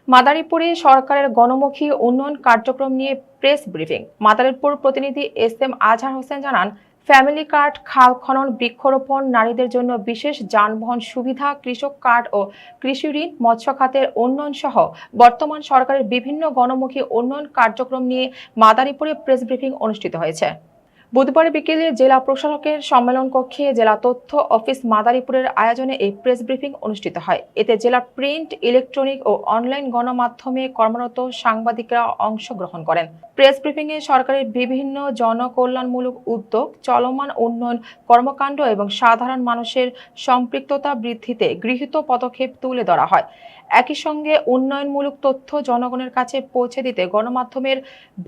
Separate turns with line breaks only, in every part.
মাদারীপুরে সরকারের গণমুখী উন্নয়ন কার্যক্রম নিয়ে প্রেস ব্রিফিং। মাদারীপুর প্রতিনিধি এস.এম. আজহার হোসেন জানান, ফ্যামিলি কার্ড, খাল খনন, বৃক্ষরোপণ, নারীদের জন্য বিশেষ যানবাহন সুবিধা, কৃষক কার্ড ও কৃষি ঋণ, মৎস্য খাতের উন্নয়ন সহ বর্তমান সরকারের বিভিন্ন গণমুখী উন্নয়ন কার্যক্রম নিয়ে মাদারীপুরে প্রেস ব্রিফিং অনুষ্ঠিত হয়েছে। বুধবার বিকেলে জেলা প্রশাসকের সম্মেলন কক্ষে জেলা তথ্য অফিস মাদারীপুরের আয়োজনে এই প্রেস ব্রিফিং অনুষ্ঠিত হয়। এতে জেলার প্রিন্ট, ইলেকট্রনিক ও অনলাইন গণমাধ্যমে কর্মরত সাংবাদিকরা অংশগ্রহণ করেন। প্রেস ব্রিফিংয়ে সরকারের বিভিন্ন জনকল্যাণমূলক উদ্যোগ, চলমান উন্নয়ন কর্মকাণ্ড এবং সাধারণ মানুষের সম্পৃক্ততা বৃদ্ধিতে গৃহীত পদক্ষেপ তুলে ধরা হয়। একই সঙ্গে উন্নয়নমূলক তথ্য জনগণের কাছে পৌঁছে দিতে গণমাধ্যমের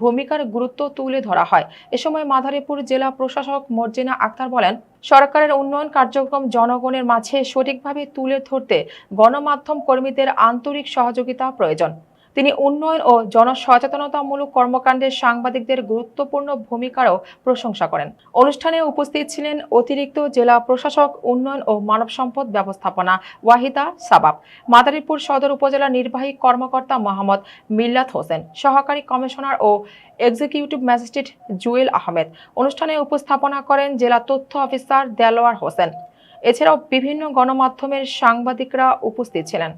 ভূমিকার গুরুত্ব তুলে ধরা হয়। এ সময় মাদারীপুর জেলা প্রশাসক মর্জিনা আক্তার বলেন, সরকারের উন্নয়ন কার্যক্রম জনগণের মাঝে সঠিকভাবে তুলে ধরতে গণমাধ্যম কর্মীদের আন্তরিক সহযোগিতা প্রয়োজন। তিনি উন্নয়ন ও জনসচেতনতামূলক কর্মকাণ্ডে সাংবাদিকদের গুরুত্বপূর্ণ ভূমিকারও প্রশংসা করেন। অনুষ্ঠানে উপস্থিত ছিলেন অতিরিক্ত জেলা প্রশাসক, উন্নয়ন ও মানব সম্পদ ব্যবস্থাপনা ওয়াহিদা সাবাব, মাদারীপুর সদর উপজেলা নির্বাহী কর্মকর্তা মোহাম্মদ মিল্লাত হোসেন, সহকারী কমিশনার ও এক্সিকিউটিভ ম্যাজিস্ট্রেট জুয়েল আহমেদ। অনুষ্ঠানে উপস্থাপনা করেন জেলা তথ্য অফিসার দেলোয়ার হোসেন। এছাড়াও বিভিন্ন গণমাধ্যমের সাংবাদিকরা উপস্থিত ছিলেন।